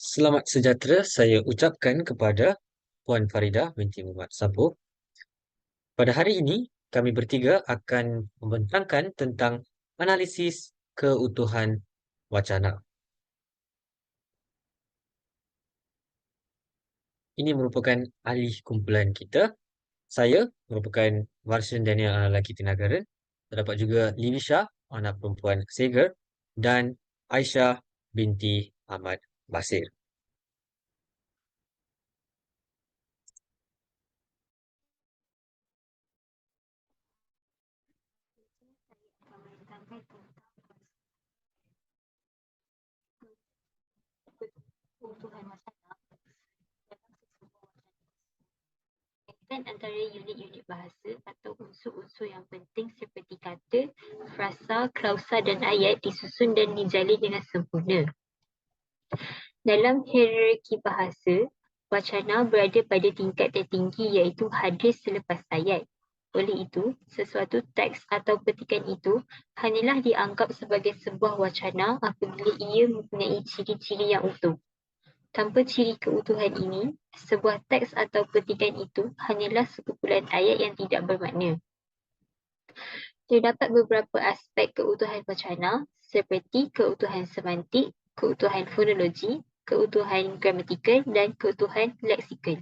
Selamat sejahtera saya ucapkan kepada Puan Faridah binti Muhammad Sabuh. Pada hari ini, kami bertiga akan membentangkan tentang analisis keutuhan wacana. Ini merupakan ahli kumpulan kita. Saya merupakan Warsan Daniel Lelaki Tinagaran. Terdapat juga Lilisha, anak perempuan Seger, dan Aisyah binti Ahmad Basir. Kebutuhan masyarakat kaitan antara unit-unit bahasa atau unsur-unsur yang penting seperti kata, frasa, klausa dan ayat disusun dan dijalin dengan sempurna. Dalam hierarki bahasa, wacana berada pada tingkat tertinggi iaitu hadis selepas ayat. Oleh itu, sesuatu teks atau petikan itu hanyalah dianggap sebagai sebuah wacana apabila ia mempunyai ciri-ciri yang utuh. Tanpa ciri keutuhan ini, sebuah teks atau petikan itu hanyalah sekumpulan ayat yang tidak bermakna. Terdapat beberapa aspek keutuhan wacana seperti keutuhan semantik, keutuhan fonologi, keutuhan gramatikal dan keutuhan leksikal.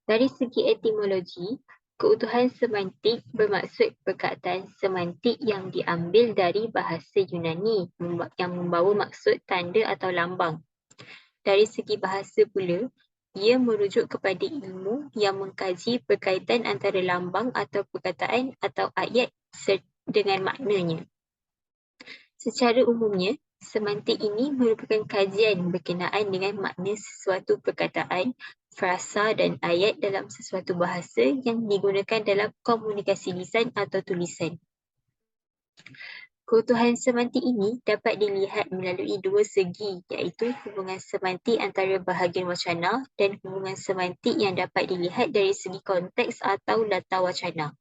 Dari segi etimologi, keutuhan semantik bermaksud perkataan semantik yang diambil dari bahasa Yunani yang membawa maksud tanda atau lambang. Dari segi bahasa pula, ia merujuk kepada ilmu yang mengkaji berkaitan antara lambang atau perkataan atau ayat dengan maknanya. Secara umumnya, semantik ini merupakan kajian berkenaan dengan makna sesuatu perkataan, frasa dan ayat dalam sesuatu bahasa yang digunakan dalam komunikasi lisan atau tulisan. Keutuhan semantik ini dapat dilihat melalui dua segi iaitu hubungan semantik antara bahagian wacana dan hubungan semantik yang dapat dilihat dari segi konteks atau latar wacana.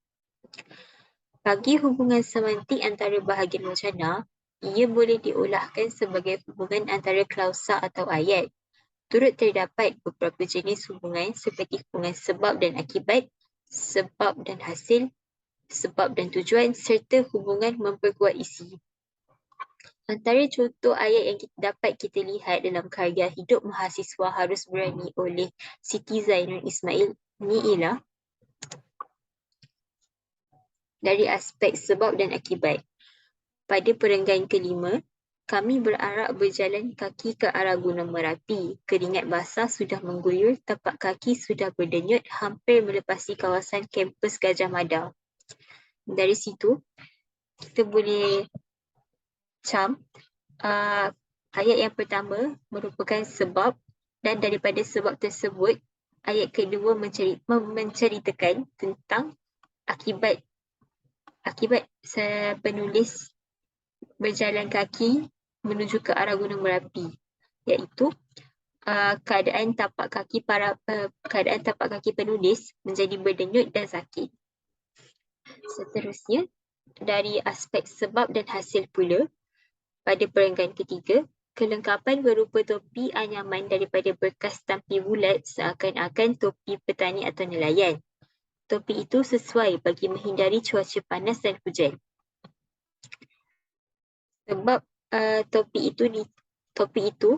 Bagi hubungan semantik antara bahagian wacana, ia boleh diolahkan sebagai hubungan antara klausa atau ayat. Turut terdapat beberapa jenis hubungan seperti hubungan sebab dan akibat, sebab dan hasil, sebab dan tujuan serta hubungan memperkuat isi. Antara contoh ayat yang dapat kita lihat dalam karya Hidup Mahasiswa Harus Berani oleh Siti Zainul Ismail ni ialah dari aspek sebab dan akibat. Pada perenggan kelima, kami berarak berjalan kaki ke arah Gunung Merapi. Keringat basah sudah mengguyur, tapak kaki sudah berdenyut hampir melepasi kawasan kampus Gajah Mada. Dari situ, kita boleh ayat yang pertama merupakan sebab dan daripada sebab tersebut, ayat kedua menceritakan tentang akibat penulis berjalan kaki menuju ke arah Gunung Merapi, iaitu keadaan tapak kaki penulis menjadi berdenyut dan sakit. Seterusnya, dari aspek sebab dan hasil pula, pada perenggan ketiga, kelengkapan berupa topi anyaman daripada bekas tampi bulat seakan-akan topi petani atau nelayan. Topi itu sesuai bagi menghindari cuaca panas dan hujan. Sebab topi itu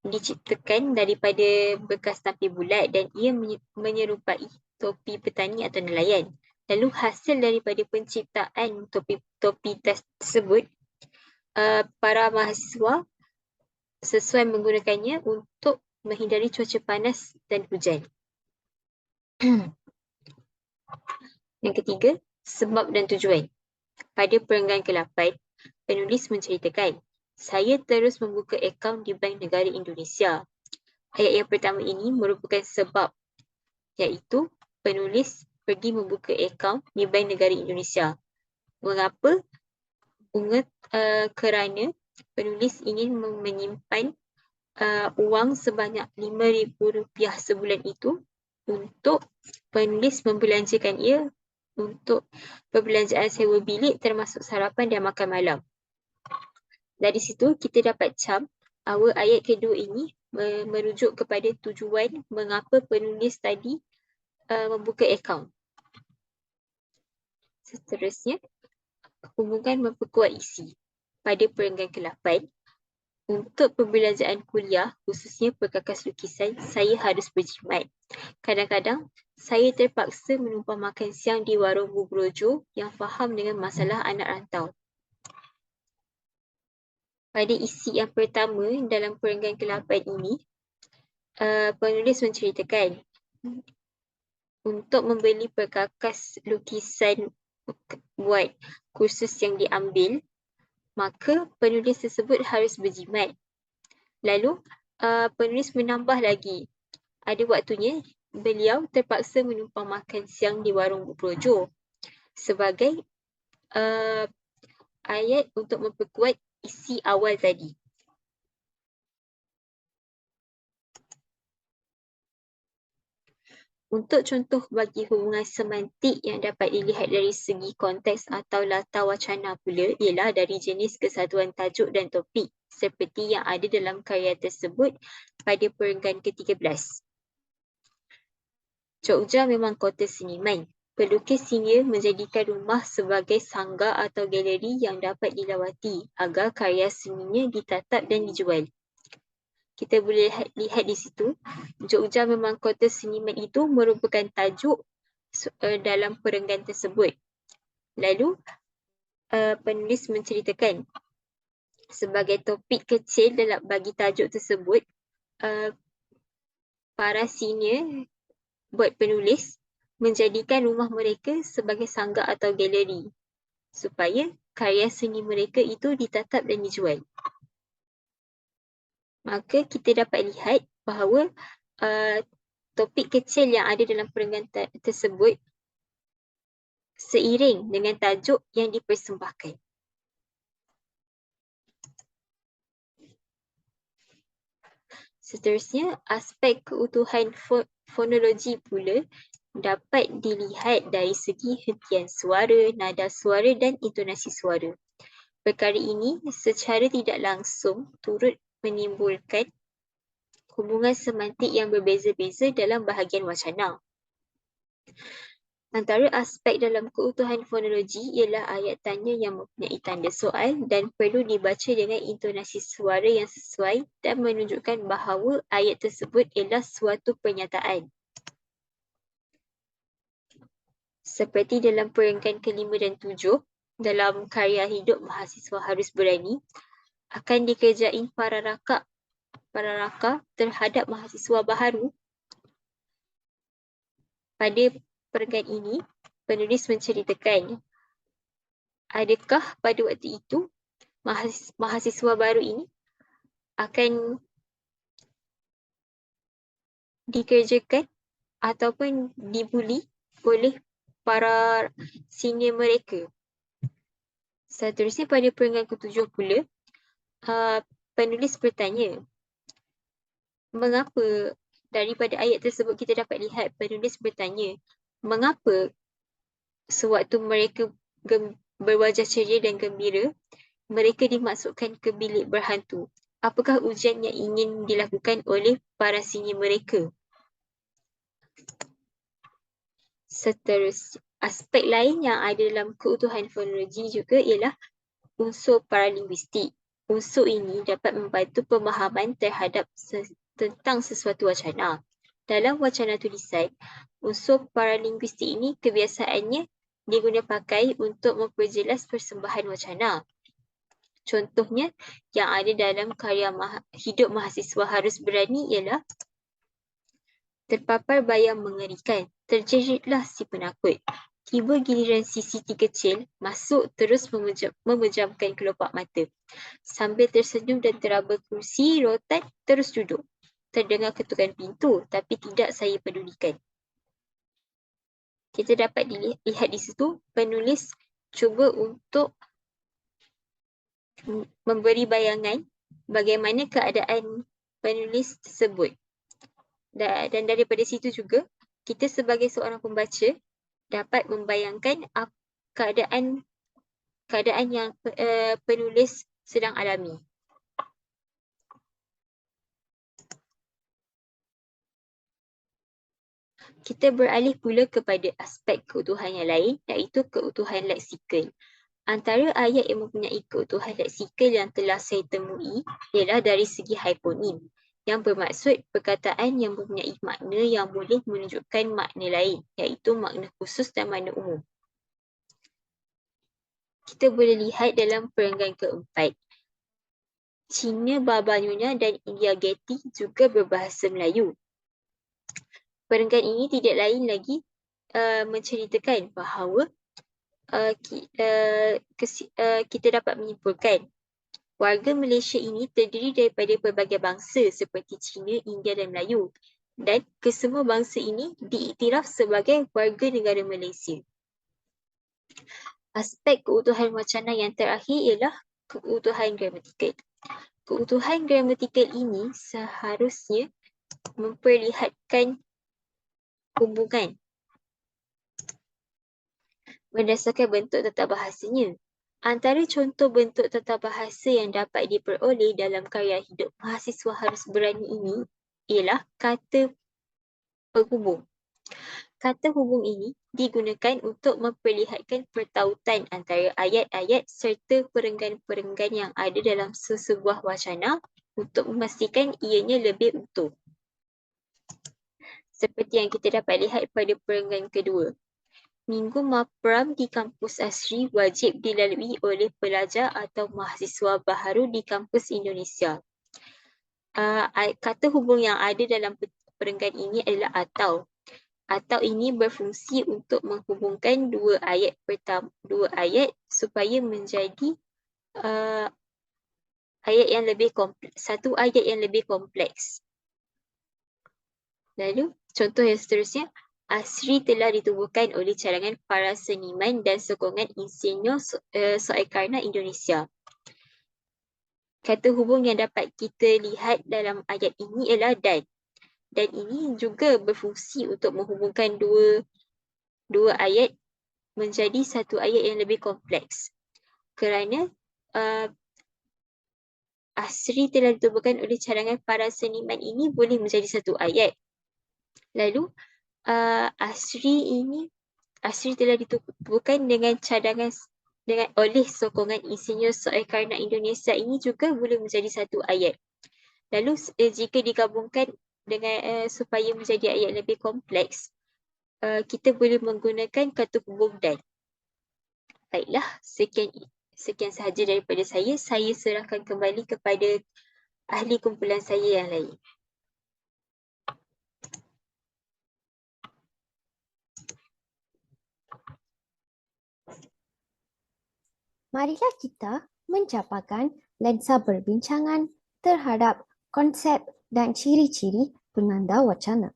diciptakan daripada bekas tampi bulat dan ia menyerupai topi petani atau nelayan. Lalu hasil daripada penciptaan topi tersebut, para mahasiswa sesuai menggunakannya untuk menghindari cuaca panas dan hujan. Yang ketiga, sebab dan tujuan. Pada perenggan ke-8, penulis menceritakan, saya terus membuka akaun di Bank Negara Indonesia. Ayat yang pertama ini merupakan sebab, iaitu penulis pergi membuka akaun di Bank Negara Indonesia. Mengapa? Kerana penulis ingin menyimpan wang sebanyak RM5,000 sebulan itu untuk penulis membelanjakan ia untuk perbelanjaan sewa bilik termasuk sarapan dan makan malam. Dari situ kita dapat cam bahawa ayat kedua ini merujuk kepada tujuan mengapa penulis tadi membuka akaun. Seterusnya, hubungan memperkuat isi. Pada perenggan ke-8, untuk perbelanjaan kuliah, khususnya perkakas lukisan, saya harus berjimat. Kadang-kadang, saya terpaksa menumpang makan siang di warung Bu Brojo yang faham dengan masalah anak rantau. Pada isi yang pertama dalam perenggan ke-8 ini, penulis menceritakan untuk membeli perkakas lukisan buat kursus yang diambil, maka penulis tersebut harus berjimat. Lalu, penulis menambah lagi, ada waktunya beliau terpaksa menumpang makan siang di warung Bu Brojo sebagai ayat untuk memperkuat isi awal tadi. Untuk contoh bagi hubungan semantik yang dapat dilihat dari segi konteks atau latar wacana pula ialah dari jenis kesatuan tajuk dan topik seperti yang ada dalam karya tersebut pada perenggan ke-13. Jogja memang kota seniman. Pelukis senior menjadikan rumah sebagai sanggar atau galeri yang dapat dilawati agar karya seninya ditatap dan dijual. Kita boleh lihat di situ, Jogja memang kota seniman itu merupakan tajuk dalam perenggan tersebut. Lalu, penulis menceritakan sebagai topik kecil dalam bagi tajuk tersebut, para senior buat penulis menjadikan rumah mereka sebagai sanggar atau galeri supaya karya seni mereka itu ditatap dan dijual. Maka kita dapat lihat bahawa topik kecil yang ada dalam perenggan tersebut seiring dengan tajuk yang dipersembahkan. Seterusnya, aspek keutuhan fonologi pula dapat dilihat dari segi hentian suara, nada suara dan intonasi suara. Perkara ini secara tidak langsung turut menimbulkan hubungan semantik yang berbeza-beza dalam bahagian wacana. Antara aspek dalam keutuhan fonologi ialah ayat tanya yang mempunyai tanda soal dan perlu dibaca dengan intonasi suara yang sesuai dan menunjukkan bahawa ayat tersebut ialah suatu pernyataan. Seperti dalam perenggan ke-5 dan 7, dalam karya Hidup Mahasiswa Harus Berani, akan dikerjai para raka terhadap mahasiswa baharu. Pada perenggan ini, penulis menceritakan adakah pada waktu itu mahasiswa baru ini akan dikerjakan ataupun dibuli oleh para senior mereka. Seterusnya pada perenggan ke-7 pula, penulis bertanya, mengapa daripada ayat tersebut kita dapat lihat penulis bertanya, mengapa sewaktu mereka berwajah ceria dan gembira, mereka dimasukkan ke bilik berhantu. Apakah ujian yang ingin dilakukan oleh para senior mereka? Seterusnya, aspek lain yang ada dalam keutuhan fonologi juga ialah unsur paralinguistik. Unsur ini dapat membantu pemahaman terhadap tentang sesuatu wacana. Dalam wacana tulisan, unsur paralinguistik ini kebiasaannya diguna pakai untuk memperjelas persembahan wacana. Contohnya yang ada dalam karya Hidup Mahasiswa Harus Berani ialah terpapar bayang mengerikan, terjeritlah si penakut. Tiba giliran si Siti kecil masuk terus memejamkan kelopak mata. Sambil tersenyum dan teraba kursi rotan terus duduk. Terdengar ketukan pintu tapi tidak saya pedulikan. Kita dapat lihat di situ penulis cuba untuk memberi bayangan bagaimana keadaan penulis tersebut. Dan daripada situ juga kita sebagai seorang pembaca dapat membayangkan keadaan yang penulis sedang alami. Kita beralih pula kepada aspek keutuhan yang lain, iaitu keutuhan leksikal. Antara ayat yang mempunyai keutuhan leksikal yang telah saya temui ialah dari segi hyponim, yang bermaksud perkataan yang mempunyai makna yang boleh menunjukkan makna lain, iaitu makna khusus dan makna umum. Kita boleh lihat dalam perenggan keempat. Cina Baba Nyonya dan India Getty juga berbahasa Melayu. Perenggan ini tidak lain lagi menceritakan bahawa kita dapat menyimpulkan warga Malaysia ini terdiri daripada pelbagai bangsa seperti Cina, India dan Melayu, dan kesemua bangsa ini diiktiraf sebagai warga negara Malaysia. Aspek keutuhan wacana yang terakhir ialah keutuhan gramatikal. Keutuhan gramatikal ini seharusnya memperlihatkan hubungan berdasarkan bentuk tata bahasanya. Antara contoh bentuk tata bahasa yang dapat diperoleh dalam karya hidup mahasiswa harus berani ini ialah kata penghubung. Kata hubung ini digunakan untuk memperlihatkan pertautan antara ayat-ayat serta perenggan-perenggan yang ada dalam sesebuah wacana untuk memastikan ianya lebih utuh. Seperti yang kita dapat lihat pada perenggan kedua. Minggu Mapram di kampus asri wajib dilalui oleh pelajar atau mahasiswa baharu di kampus Indonesia. Kata hubung yang ada dalam perenggan ini adalah atau. Atau ini berfungsi untuk menghubungkan dua ayat supaya menjadi satu ayat yang lebih kompleks. Lalu contoh yang seterusnya, Asri telah ditubuhkan oleh cadangan para seniman dan sokongan insinyur Soekarno Indonesia. Kata hubung yang dapat kita lihat dalam ayat ini ialah dan. Dan ini juga berfungsi untuk menghubungkan dua ayat menjadi satu ayat yang lebih kompleks. Kerana Asri telah ditubuhkan oleh cadangan para seniman ini boleh menjadi satu ayat. Lalu Asri telah ditubuhkan dengan cadangan oleh sokongan insinyur Soekarno Indonesia ini juga boleh menjadi satu ayat. Lalu jika digabungkan dengan supaya menjadi ayat lebih kompleks, kita boleh menggunakan kata hubung dan. Baiklah, sekian sahaja daripada saya. Saya serahkan kembali kepada ahli kumpulan saya yang lain. Marilah kita mencapakan lensa perbincangan terhadap konsep dan ciri-ciri penanda wacana.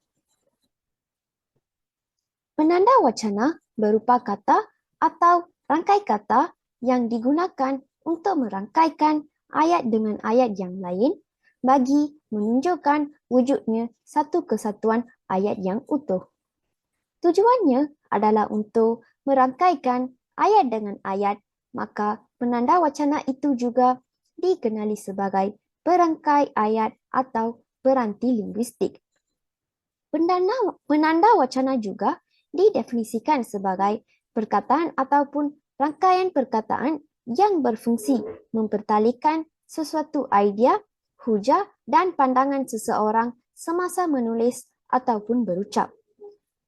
Penanda wacana berupa kata atau rangkai kata yang digunakan untuk merangkaikan ayat dengan ayat yang lain bagi menunjukkan wujudnya satu kesatuan ayat yang utuh. Tujuannya adalah untuk merangkaikan ayat dengan ayat, maka penanda wacana itu juga dikenali sebagai perangkai ayat atau peranti linguistik. Penanda wacana juga didefinisikan sebagai perkataan ataupun rangkaian perkataan yang berfungsi mempertalikan sesuatu idea, hujah dan pandangan seseorang semasa menulis ataupun berucap.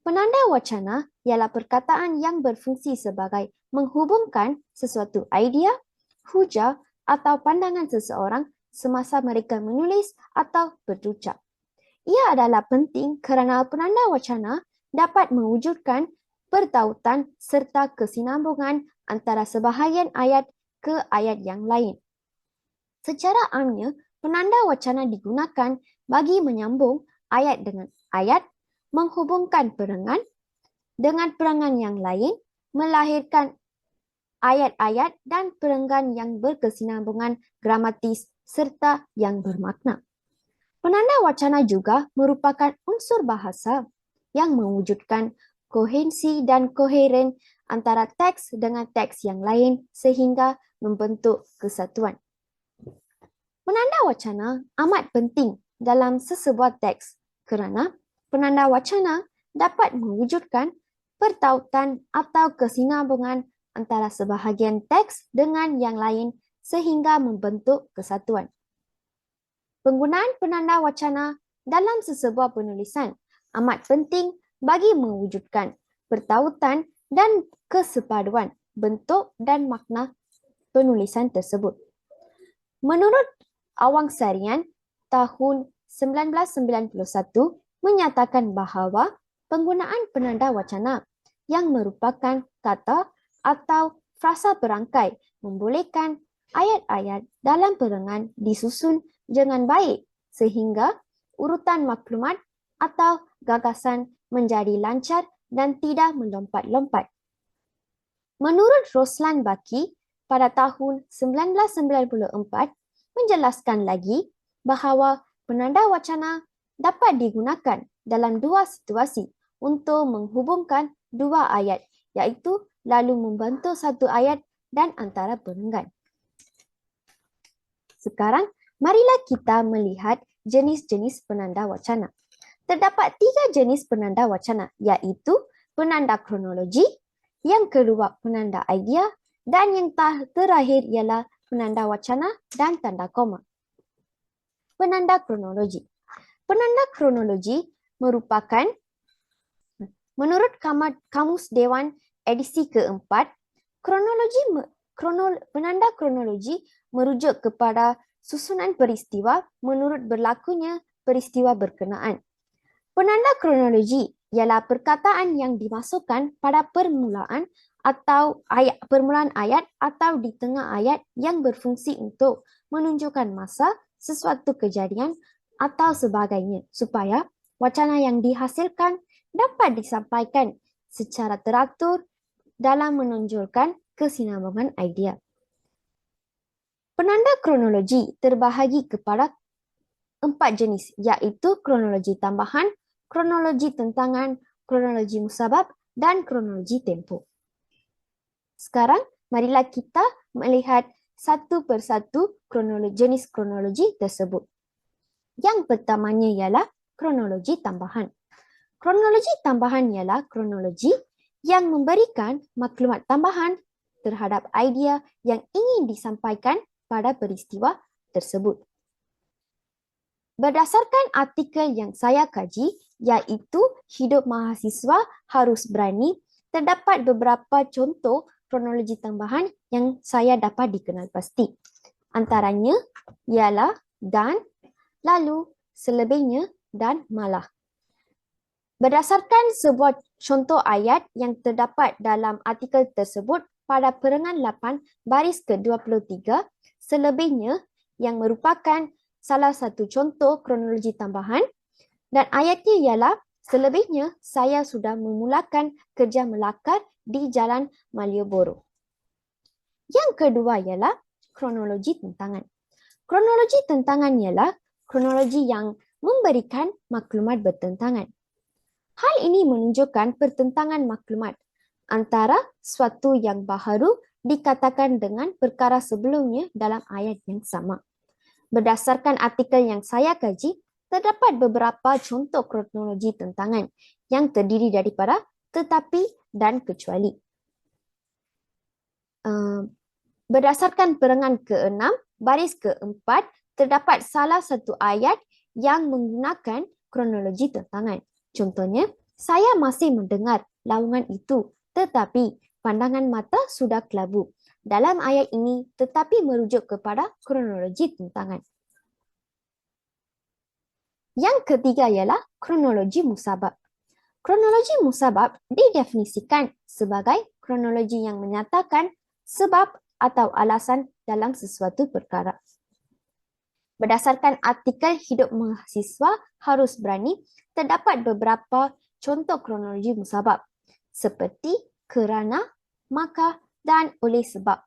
Penanda wacana ialah perkataan yang berfungsi sebagai menghubungkan sesuatu idea, hujah atau pandangan seseorang semasa mereka menulis atau berucap. Ia adalah penting kerana penanda wacana dapat mewujudkan pertautan serta kesinambungan antara sebahagian ayat ke ayat yang lain. Secara amnya, penanda wacana digunakan bagi menyambung ayat dengan ayat, menghubungkan perengan dengan perengan yang lain, melahirkan ayat-ayat dan perenggan yang berkesinambungan gramatis serta yang bermakna. Penanda wacana juga merupakan unsur bahasa yang mewujudkan koherensi dan koheren antara teks dengan teks yang lain sehingga membentuk kesatuan. Penanda wacana amat penting dalam sesebuah teks kerana penanda wacana dapat mewujudkan pertautan atau kesinambungan antara sebahagian teks dengan yang lain sehingga membentuk kesatuan. Penggunaan penanda wacana dalam sesebuah penulisan amat penting bagi mewujudkan pertautan dan kesepaduan bentuk dan makna penulisan tersebut. Menurut Awang Sarian tahun 1991 menyatakan bahawa penggunaan penanda wacana yang merupakan kata atau frasa perangkai membolehkan ayat-ayat dalam perengan disusun dengan baik sehingga urutan maklumat atau gagasan menjadi lancar dan tidak melompat-lompat. Menurut Roslan Baki pada tahun 1994 menjelaskan lagi bahawa penanda wacana dapat digunakan dalam dua situasi untuk menghubungkan dua ayat, iaitu lalu membentuk satu ayat dan antara perenggan. Sekarang, marilah kita melihat jenis-jenis penanda wacana. Terdapat 3 jenis penanda wacana, iaitu penanda kronologi, yang kedua penanda idea, dan yang terakhir ialah penanda wacana dan tanda koma. Penanda kronologi. Penanda kronologi merupakan, menurut Kamus Dewan edisi keempat, penanda kronologi merujuk kepada susunan peristiwa menurut berlakunya peristiwa berkenaan. Penanda kronologi ialah perkataan yang dimasukkan pada permulaan ayat atau di tengah ayat yang berfungsi untuk menunjukkan masa sesuatu kejadian atau sebagainya supaya wacana yang dihasilkan dapat disampaikan secara teratur dalam menonjolkan kesinambungan idea. Penanda kronologi terbahagi kepada 4 jenis, iaitu kronologi tambahan, kronologi tentangan, kronologi musabab, dan kronologi tempo. Sekarang, marilah kita melihat satu persatu jenis kronologi tersebut. Yang pertamanya ialah kronologi tambahan. Kronologi tambahan ialah kronologi yang memberikan maklumat tambahan terhadap idea yang ingin disampaikan pada peristiwa tersebut. Berdasarkan artikel yang saya kaji, iaitu Hidup Mahasiswa Harus Berani, terdapat beberapa contoh kronologi tambahan yang saya dapat dikenal pasti. Antaranya ialah dan, lalu, selebihnya dan malah. Berdasarkan sebuah contoh ayat yang terdapat dalam artikel tersebut pada perengan 8 baris ke-23, selebihnya yang merupakan salah satu contoh kronologi tambahan, dan ayatnya ialah selebihnya saya sudah memulakan kerja melakar di Jalan Malioboro. Yang kedua ialah kronologi tentangan. Kronologi tentangan ialah kronologi yang memberikan maklumat bertentangan. Hal ini menunjukkan pertentangan maklumat antara suatu yang baharu dikatakan dengan perkara sebelumnya dalam ayat yang sama. Berdasarkan artikel yang saya kaji, terdapat beberapa contoh kronologi tentangan yang terdiri daripada tetapi dan kecuali. Berdasarkan perengan ke-6, baris ke-4, terdapat salah satu ayat yang menggunakan kronologi tentangan. Contohnya, saya masih mendengar laungan itu, tetapi pandangan mata sudah kelabu. Dalam ayat ini, tetapi merujuk kepada kronologi tentangan. Yang ketiga ialah kronologi musabab. Kronologi musabab didefinisikan sebagai kronologi yang menyatakan sebab atau alasan dalam sesuatu perkara. Berdasarkan artikel Hidup Mahasiswa Harus Berani, terdapat beberapa contoh kronologi musabab seperti kerana, maka dan oleh sebab.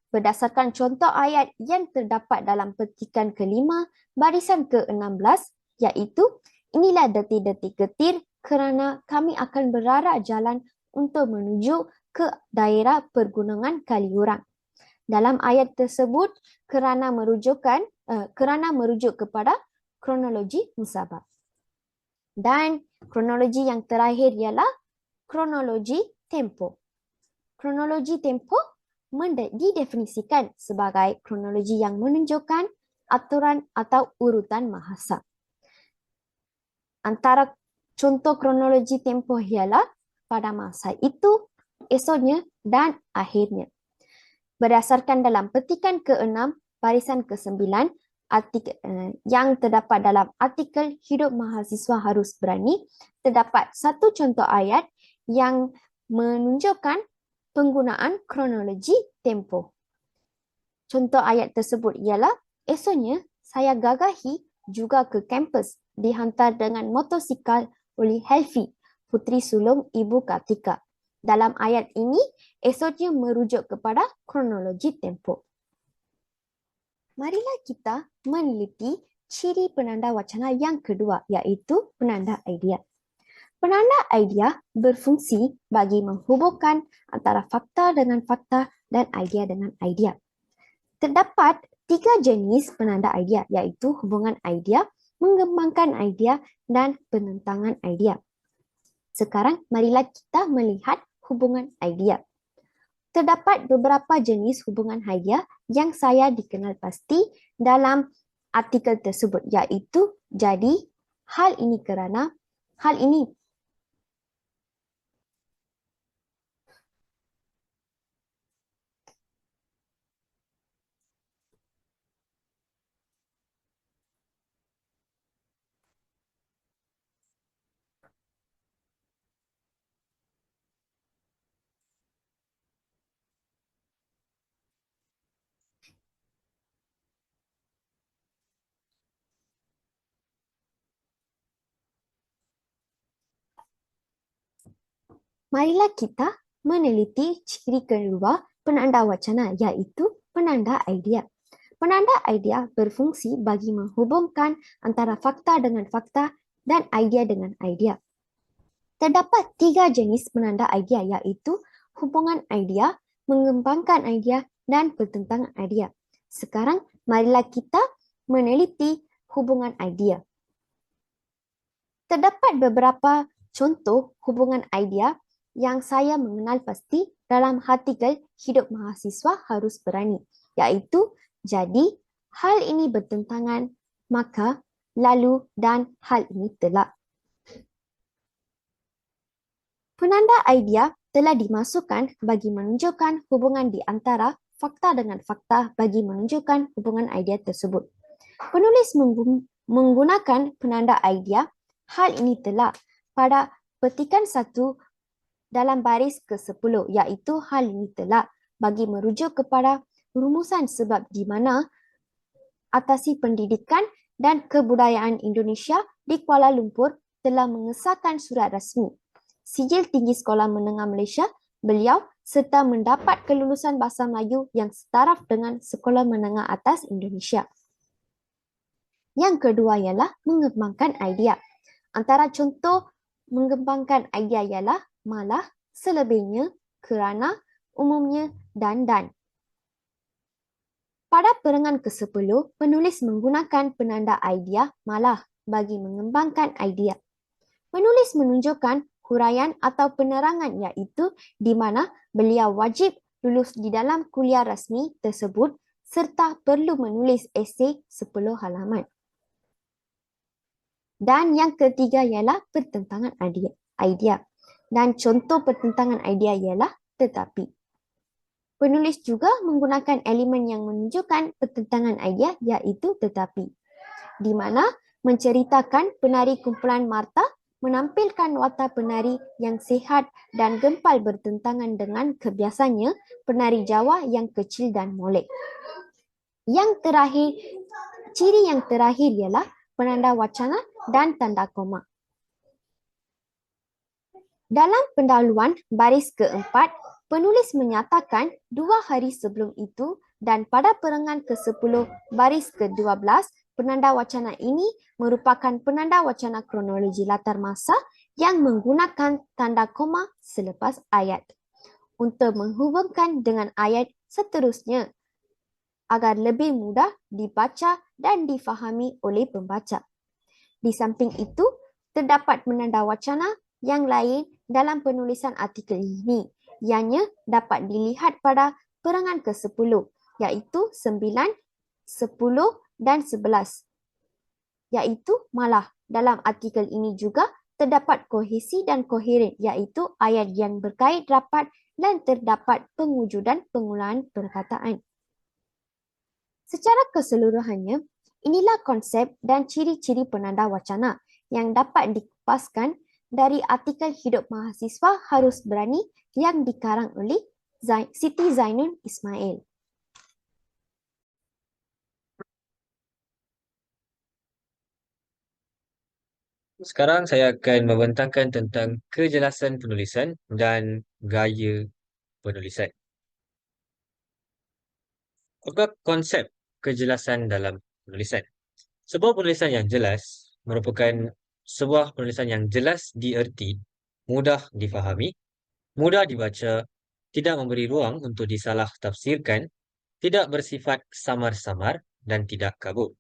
Berdasarkan contoh ayat yang terdapat dalam petikan ke-5 barisan ke-16, iaitu inilah detik-detik getir kerana kami akan berarak jalan untuk menuju ke daerah pergunungan Kaliurang. Dalam ayat tersebut kerana merujuk kepada kronologi musabab. Dan kronologi yang terakhir ialah kronologi tempoh. Kronologi tempoh didefinisikan sebagai kronologi yang menunjukkan aturan atau urutan bahasa. Antara contoh kronologi tempoh ialah pada masa itu, esoknya dan akhirnya. Berdasarkan dalam petikan ke-6, barisan ke-9, yang terdapat dalam artikel Hidup Mahasiswa Harus Berani, terdapat satu contoh ayat yang menunjukkan penggunaan kronologi tempoh. Contoh ayat tersebut ialah, esoknya saya gagahi juga ke kampus dihantar dengan motosikal oleh Helfi, puteri sulung Ibu Kartika. Dalam ayat ini, esoknya merujuk kepada kronologi tempoh. Marilah kita meneliti ciri penanda wacana yang kedua, iaitu penanda idea. Penanda idea berfungsi bagi menghubungkan antara fakta dengan fakta dan idea dengan idea. Terdapat 3 jenis penanda idea, iaitu hubungan idea, mengembangkan idea, dan penentangan idea. Sekarang, marilah kita melihat hubungan idea. Terdapat beberapa jenis hubungan idea yang saya dikenal pasti dalam artikel tersebut, iaitu jadi, hal ini kerana, hal ini. Marilah kita meneliti ciri kedua penanda wacana, iaitu penanda idea. Penanda idea berfungsi bagi menghubungkan antara fakta dengan fakta dan idea dengan idea. Terdapat 3 jenis penanda idea, iaitu hubungan idea, mengembangkan idea, dan pertentangan idea. Sekarang, marilah kita meneliti hubungan idea. Terdapat beberapa contoh hubungan idea yang saya mengenal pasti dalam artikel Hidup Mahasiswa Harus Berani, iaitu jadi, hal ini bertentangan, maka, lalu, dan hal ini telah. Penanda idea telah dimasukkan bagi menunjukkan hubungan di antara fakta dengan fakta bagi menunjukkan hubungan idea tersebut. Penulis menggunakan penanda idea, hal ini telah, pada petikan 1 dalam baris ke-10, iaitu hal ini telah, bagi merujuk kepada rumusan sebab di mana Atasi Pendidikan dan Kebudayaan Indonesia di Kuala Lumpur telah mengesahkan surat rasmi Sijil Tinggi Sekolah Menengah Malaysia beliau serta mendapat kelulusan Bahasa Melayu yang setaraf dengan Sekolah Menengah Atas Indonesia. Yang kedua ialah mengembangkan idea. Antara contoh mengembangkan idea ialah malah, selebihnya, kerana, umumnya, dan. Pada perengan ke-10, penulis menggunakan penanda idea malah bagi mengembangkan idea. Penulis menunjukkan huraian atau penerangan, iaitu di mana beliau wajib lulus di dalam kuliah rasmi tersebut serta perlu menulis esei 10 halaman. Dan yang ketiga ialah pertentangan idea. Dan contoh pertentangan idea ialah tetapi. Penulis juga menggunakan elemen yang menunjukkan pertentangan idea, iaitu tetapi, di mana menceritakan penari kumpulan Marta menampilkan watak penari yang sihat dan gempal bertentangan dengan kebiasaannya penari Jawa yang kecil dan molek. Ciri yang terakhir ialah penanda wacana dan tanda koma. Dalam pendahuluan baris ke-4, penulis menyatakan 2 hari sebelum itu dan pada perengan ke-10 baris ke-12, penanda wacana ini merupakan penanda wacana kronologi latar masa yang menggunakan tanda koma selepas ayat untuk menghubungkan dengan ayat seterusnya agar lebih mudah dibaca dan difahami oleh pembaca. Di samping itu, terdapat penanda wacana yang lain dalam penulisan artikel ini, ianya dapat dilihat pada perangan ke-10, iaitu 9, 10 dan 11. Iaitu malah dalam artikel ini juga terdapat kohesi dan koheren, iaitu ayat yang berkait rapat dan terdapat pengujudan pengulangan perkataan. Secara keseluruhannya, inilah konsep dan ciri-ciri penanda wacana yang dapat dikupaskan dari artikel Hidup Mahasiswa Harus Berani yang dikarang oleh Siti Zainul Ismail. Sekarang saya akan membentangkan tentang kejelasan penulisan dan gaya penulisan. Apa konsep kejelasan dalam penulisan? Sebuah penulisan yang jelas merupakan sebuah penulisan yang jelas dierti, mudah difahami, mudah dibaca, tidak memberi ruang untuk disalah tafsirkan, tidak bersifat samar-samar dan tidak kabur.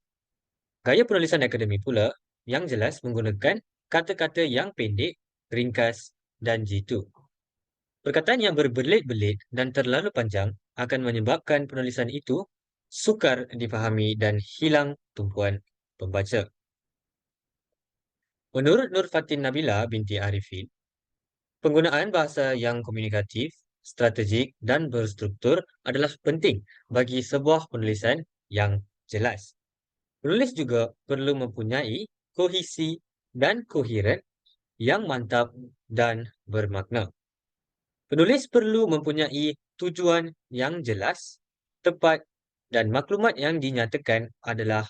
Gaya penulisan akademik pula yang jelas menggunakan kata-kata yang pendek, ringkas dan jitu. Perkataan yang berbelit-belit dan terlalu panjang akan menyebabkan penulisan itu sukar difahami dan hilang tumpuan pembaca. Menurut Nur Fatin Nabila binti Arifin, penggunaan bahasa yang komunikatif, strategik dan berstruktur adalah penting bagi sebuah penulisan yang jelas. Penulis juga perlu mempunyai kohesi dan koheren yang mantap dan bermakna. Penulis perlu mempunyai tujuan yang jelas, tepat dan maklumat yang dinyatakan adalah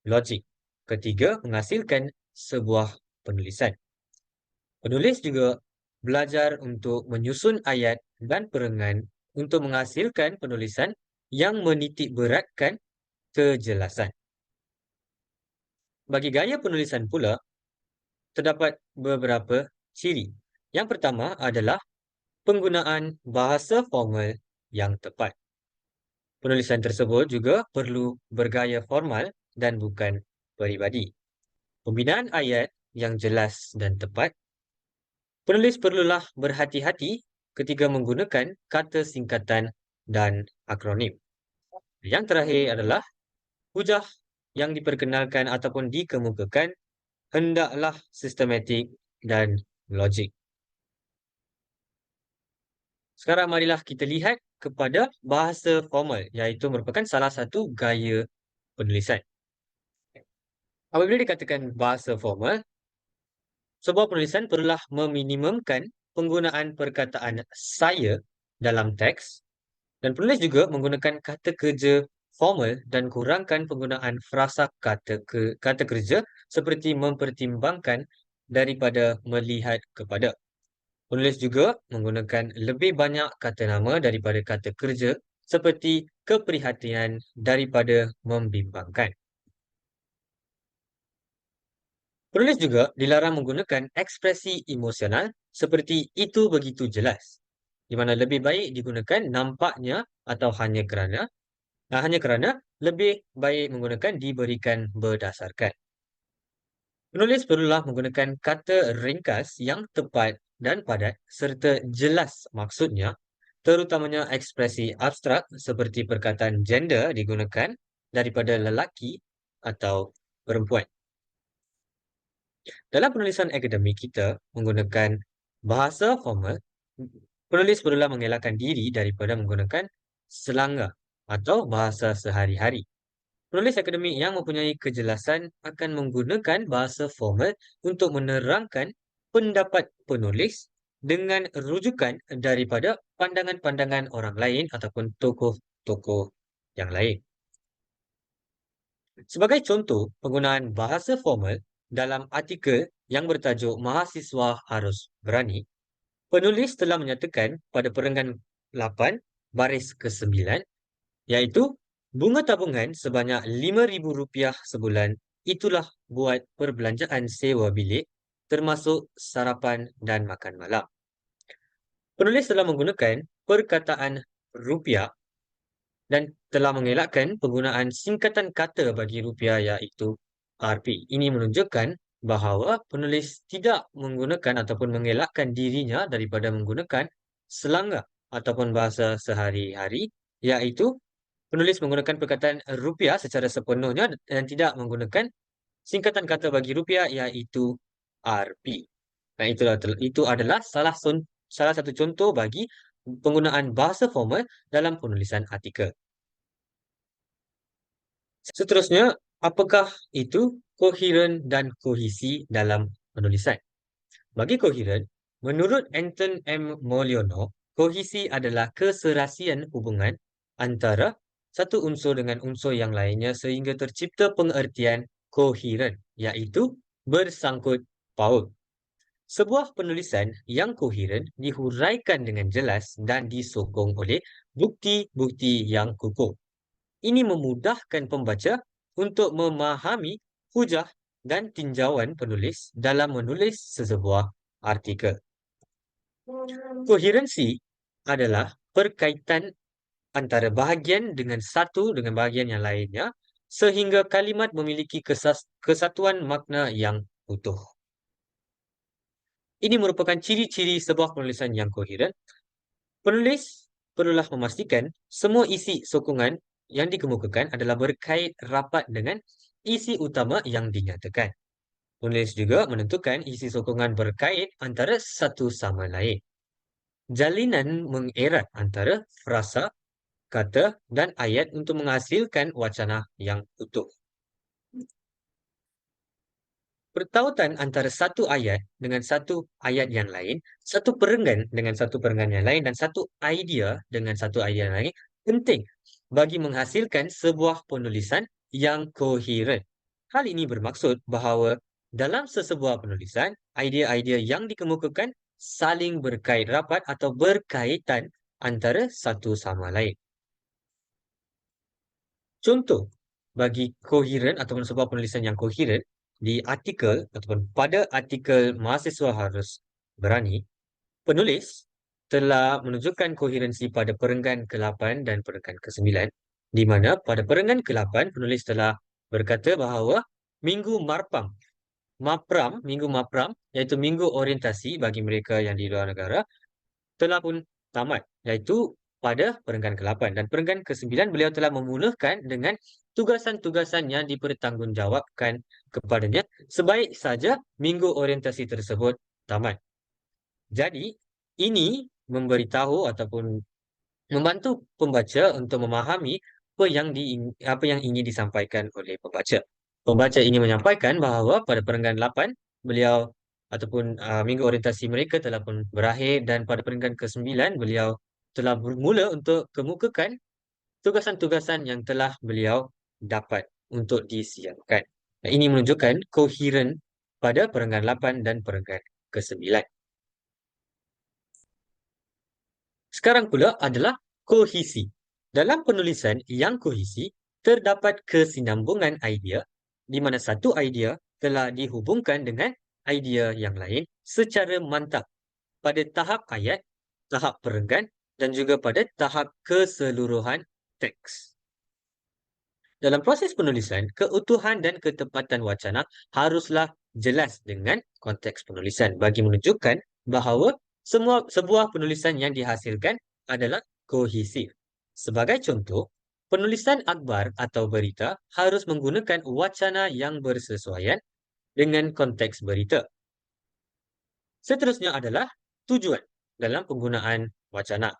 logik. Ketiga, menghasilkan sebuah penulisan. Penulis juga belajar untuk menyusun ayat dan perengan untuk menghasilkan penulisan yang menitik beratkan kejelasan. Bagi gaya penulisan pula, terdapat beberapa ciri. Yang pertama adalah penggunaan bahasa formal yang tepat. Penulisan tersebut juga perlu bergaya formal dan bukan peribadi. Pembinaan ayat yang jelas dan tepat. Penulis perlulah berhati-hati ketika menggunakan kata singkatan dan akronim. Yang terakhir adalah hujah yang diperkenalkan ataupun dikemukakan hendaklah sistematik dan logik. Sekarang marilah kita lihat kepada bahasa formal, iaitu merupakan salah satu gaya penulisan. Apabila dikatakan bahasa formal, sebuah penulisan perlulah meminimumkan penggunaan perkataan saya dalam teks dan penulis juga menggunakan kata kerja formal dan kurangkan penggunaan frasa kata kerja seperti mempertimbangkan daripada melihat kepada. Penulis juga menggunakan lebih banyak kata nama daripada kata kerja seperti keprihatinan daripada membimbangkan. Penulis juga dilarang menggunakan ekspresi emosional seperti itu begitu jelas, di mana lebih baik digunakan nampaknya atau hanya kerana lebih baik menggunakan diberikan berdasarkan. Penulis perlulah menggunakan kata ringkas yang tepat dan padat serta jelas maksudnya, terutamanya ekspresi abstrak seperti perkataan gender digunakan daripada lelaki atau perempuan. Dalam penulisan akademik kita menggunakan bahasa formal, penulis perlulah mengelakkan diri daripada menggunakan selanggar atau bahasa sehari-hari. Penulis akademik yang mempunyai kejelasan akan menggunakan bahasa formal untuk menerangkan pendapat penulis dengan rujukan daripada pandangan-pandangan orang lain ataupun tokoh-tokoh yang lain. Sebagai contoh penggunaan bahasa formal dalam artikel yang bertajuk Mahasiswa Harus Berani, penulis telah menyatakan pada perenggan 8 baris ke-9, iaitu bunga tabungan sebanyak RM5,000 sebulan itulah buat perbelanjaan sewa bilik termasuk sarapan dan makan malam. Penulis telah menggunakan perkataan rupiah dan telah mengelakkan penggunaan singkatan kata bagi rupiah iaitu Rp. Ini menunjukkan bahawa penulis tidak menggunakan ataupun mengelakkan dirinya daripada menggunakan selanggar ataupun bahasa sehari-hari, iaitu penulis menggunakan perkataan rupiah secara sepenuhnya dan tidak menggunakan singkatan kata bagi rupiah iaitu Rp. Dan itu adalah salah satu contoh bagi penggunaan bahasa formal dalam penulisan artikel. Seterusnya, apakah itu koheren dan kohesi dalam penulisan? Bagi koheren, menurut Anton M. Molyneux, kohesi adalah keserasian hubungan antara satu unsur dengan unsur yang lainnya sehingga tercipta pengertian koheren, iaitu bersangkut paut. Sebuah penulisan yang koheren dihuraikan dengan jelas dan disokong oleh bukti-bukti yang kukuh. Ini memudahkan pembaca untuk memahami hujah dan tinjauan penulis dalam menulis sesebuah artikel. Koherensi adalah perkaitan antara bahagian dengan bahagian yang lainnya sehingga kalimat memiliki kesatuan makna yang utuh. Ini merupakan ciri-ciri sebuah penulisan yang koheren. Penulis perlulah memastikan semua isi sokongan yang dikemukakan adalah berkait rapat dengan isi utama yang dinyatakan. Penulis juga menentukan isi sokongan berkait antara satu sama lain. Jalinan mengerat antara frasa, kata dan ayat untuk menghasilkan wacana yang utuh. Pertautan antara satu ayat dengan satu ayat yang lain, satu perenggan dengan satu perenggan yang lain, dan satu idea dengan satu idea yang lain penting bagi menghasilkan sebuah penulisan yang koheren. Hal ini bermaksud bahawa dalam sesebuah penulisan, idea-idea yang dikemukakan saling berkait rapat atau berkaitan antara satu sama lain. Contoh bagi koheren ataupun sebuah penulisan yang koheren di artikel ataupun pada artikel Mahasiswa Harus Berani, penulis telah menunjukkan koherensi pada perenggan ke-8 dan perenggan ke-9, di mana pada perenggan ke-8 penulis telah berkata bahawa Minggu Mapram, iaitu Minggu Orientasi bagi mereka yang di luar negara, telah pun tamat, iaitu pada perenggan ke-8. Dan perenggan ke-9 beliau telah memulakan dengan tugasan-tugasan yang dipertanggungjawabkan kepadanya sebaik saja minggu orientasi tersebut tamat. Jadi, ini memberitahu ataupun membantu pembaca untuk memahami apa yang ingin disampaikan oleh pembaca. Pembaca ingin menyampaikan bahawa pada perenggan 8 beliau ataupun minggu orientasi mereka telah pun berakhir dan pada perenggan ke-9 beliau telah bermula untuk kemukakan tugasan-tugasan yang telah beliau dapat untuk disiapkan. Ini menunjukkan koheren pada perenggan 8 dan perenggan ke-9. Sekarang pula adalah kohesi. Dalam penulisan yang kohesi, terdapat kesinambungan idea di mana satu idea telah dihubungkan dengan idea yang lain secara mantap pada tahap ayat, tahap perenggan dan juga pada tahap keseluruhan teks. Dalam proses penulisan, keutuhan dan ketepatan wacana haruslah jelas dengan konteks penulisan bagi menunjukkan bahawa sebuah penulisan yang dihasilkan adalah kohesif. Sebagai contoh, penulisan akhbar atau berita harus menggunakan wacana yang bersesuaian dengan konteks berita. Seterusnya adalah tujuan dalam penggunaan wacana.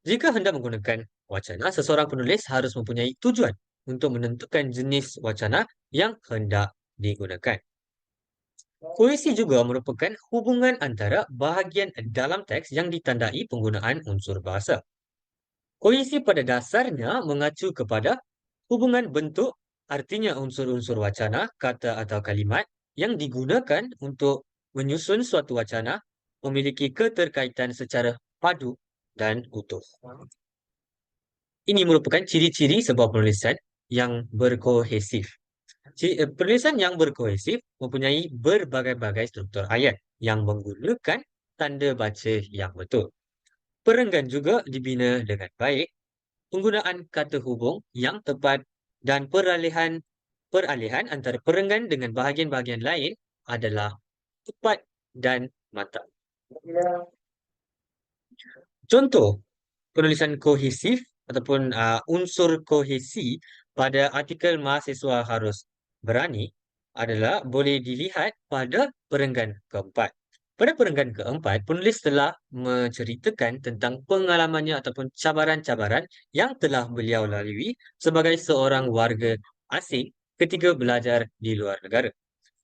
Jika hendak menggunakan wacana, seseorang penulis harus mempunyai tujuan untuk menentukan jenis wacana yang hendak digunakan. Kohesi juga merupakan hubungan antara bahagian dalam teks yang ditandai penggunaan unsur bahasa. Kohesi pada dasarnya mengacu kepada hubungan bentuk, artinya unsur-unsur wacana, kata atau kalimat yang digunakan untuk menyusun suatu wacana memiliki keterkaitan secara padu dan utuh. Ini merupakan ciri-ciri sebuah penulisan yang berkohesif. Penulisan yang berkohesif mempunyai berbagai-bagai struktur ayat yang menggunakan tanda baca yang betul. Perenggan juga dibina dengan baik, penggunaan kata hubung yang tepat dan peralihan antara perenggan dengan bahagian-bahagian lain adalah tepat dan mantap. Contoh penulisan kohesif ataupun unsur kohesi pada artikel mahasiswa harus berani adalah boleh dilihat pada perenggan keempat. Pada perenggan keempat, penulis telah menceritakan tentang pengalamannya ataupun cabaran-cabaran yang telah beliau lalui sebagai seorang warga asing ketika belajar di luar negara.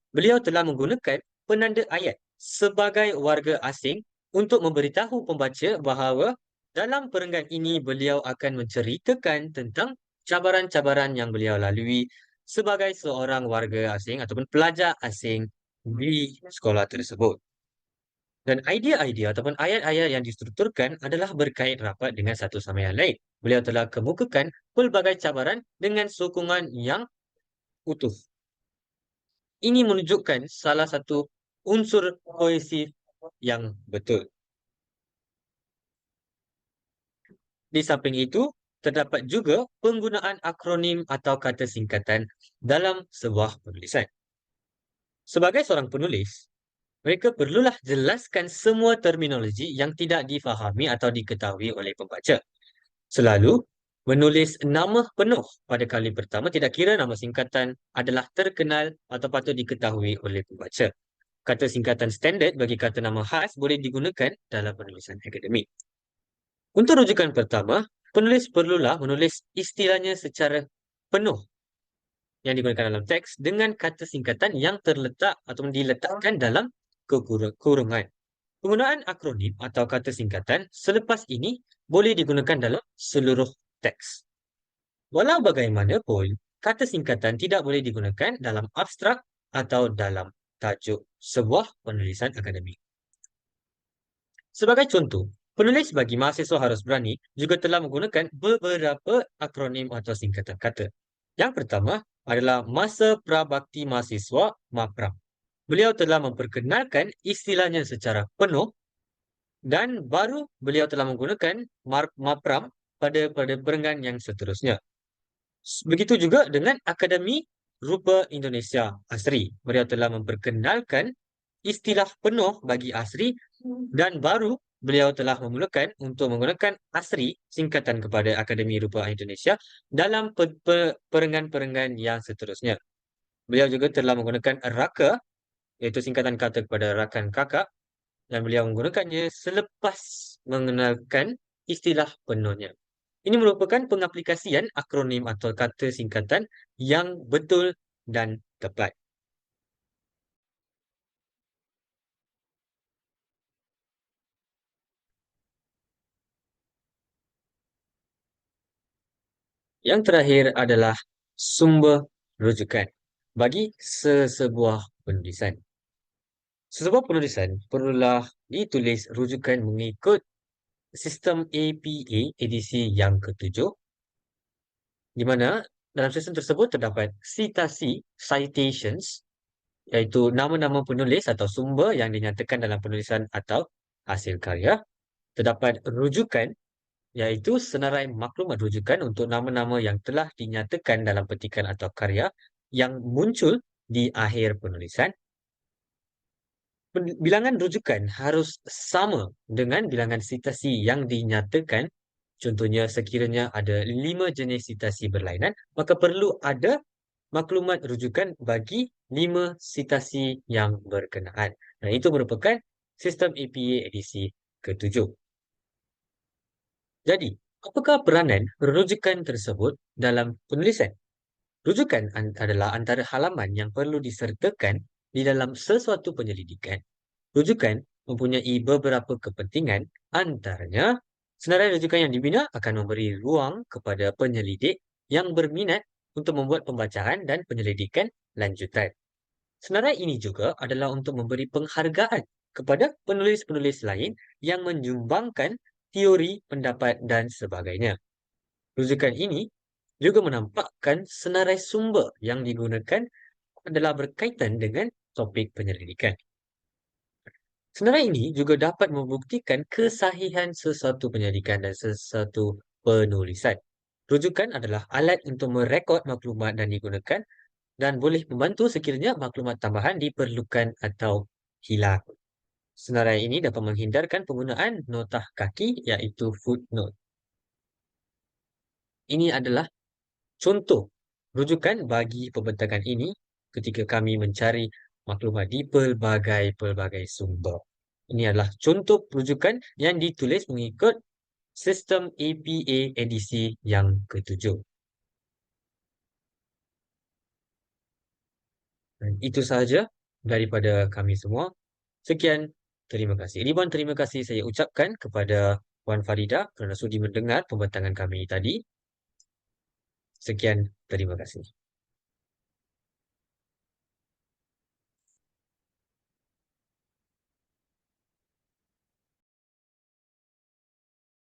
Beliau telah menggunakan penanda ayat sebagai warga asing untuk memberitahu pembaca bahawa dalam perenggan ini beliau akan menceritakan tentang cabaran-cabaran yang beliau lalui sebagai seorang warga asing ataupun pelajar asing di sekolah tersebut. Dan idea-idea ataupun ayat-ayat yang distrukturkan adalah berkait rapat dengan satu sama yang lain. Beliau telah kemukakan pelbagai cabaran dengan sokongan yang utuh. Ini menunjukkan salah satu unsur kohesif yang betul. Di samping itu, terdapat juga penggunaan akronim atau kata singkatan dalam sebuah penulisan. Sebagai seorang penulis, mereka perlulah jelaskan semua terminologi yang tidak difahami atau diketahui oleh pembaca. Selalu menulis nama penuh pada kali pertama, tidak kira nama singkatan adalah terkenal atau patut diketahui oleh pembaca. Kata singkatan standard bagi kata nama khas boleh digunakan dalam penulisan akademik. Untuk rujukan pertama, penulis perlulah menulis istilahnya secara penuh yang digunakan dalam teks dengan kata singkatan yang terletak atau diletakkan dalam kurungan. Penggunaan akronim atau kata singkatan selepas ini boleh digunakan dalam seluruh teks. Walau bagaimanapun, kata singkatan tidak boleh digunakan dalam abstrak atau dalam tajuk sebuah penulisan akademik. Sebagai contoh, penulis bagi mahasiswa harus berani juga telah menggunakan beberapa akronim atau singkatan kata. Yang pertama adalah Masa Prabakti Mahasiswa MAPRAM. Beliau telah memperkenalkan istilahnya secara penuh dan baru beliau telah menggunakan MAPRAM pada perenggan yang seterusnya. Begitu juga dengan Akademi Rupa Indonesia ASRI. Beliau telah memperkenalkan istilah penuh bagi ASRI dan baru beliau telah memulakan untuk menggunakan ASRI singkatan kepada Akademi Rupa Indonesia dalam perenggan-perenggan yang seterusnya. Beliau juga telah menggunakan RAKA, iaitu singkatan kata kepada rakan kakak, dan beliau menggunakannya selepas mengenalkan istilah penuhnya. Ini merupakan pengaplikasian akronim atau kata singkatan yang betul dan tepat. Yang terakhir adalah sumber rujukan bagi sesebuah penulisan. Sesebuah penulisan perlulah ditulis rujukan mengikut sistem APA edisi yang ke-7, di mana dalam sistem tersebut terdapat citasi, citations, iaitu nama-nama penulis atau sumber yang dinyatakan dalam penulisan atau hasil karya. Terdapat rujukan, iaitu senarai maklumat rujukan untuk nama-nama yang telah dinyatakan dalam petikan atau karya yang muncul di akhir penulisan. Bilangan rujukan harus sama dengan bilangan citasi yang dinyatakan. Contohnya, sekiranya ada 5 jenis citasi berlainan, maka perlu ada maklumat rujukan bagi 5 citasi yang berkenaan. Nah, itu merupakan sistem APA edisi ke-7. Jadi, apakah peranan rujukan tersebut dalam penulisan? Rujukan adalah antara halaman yang perlu disertakan di dalam sesuatu penyelidikan. Rujukan mempunyai beberapa kepentingan, antaranya senarai rujukan yang dibina akan memberi ruang kepada penyelidik yang berminat untuk membuat pembacaan dan penyelidikan lanjutan. Senarai ini juga adalah untuk memberi penghargaan kepada penulis-penulis lain yang menyumbangkan teori, pendapat dan sebagainya. Rujukan ini juga menampakkan senarai sumber yang digunakan adalah berkaitan dengan topik penyelidikan. Sebenarnya ini juga dapat membuktikan kesahihan sesuatu penyelidikan dan sesuatu penulisan. Rujukan adalah alat untuk merekod maklumat dan digunakan dan boleh membantu sekiranya maklumat tambahan diperlukan atau hilang. Senarai ini dapat menghindarkan penggunaan notah kaki iaitu footnote. Ini adalah contoh rujukan bagi pembentakan ini ketika kami mencari maklumat di pelbagai-pelbagai sumber. Ini adalah contoh rujukan yang ditulis mengikut sistem APA edisi yang ketujuh. Dan itu sahaja daripada kami semua. Sekian, terima kasih. Ribuan terima kasih saya ucapkan kepada Puan Farida kerana sudi mendengar pembentangan kami tadi. Sekian, terima kasih.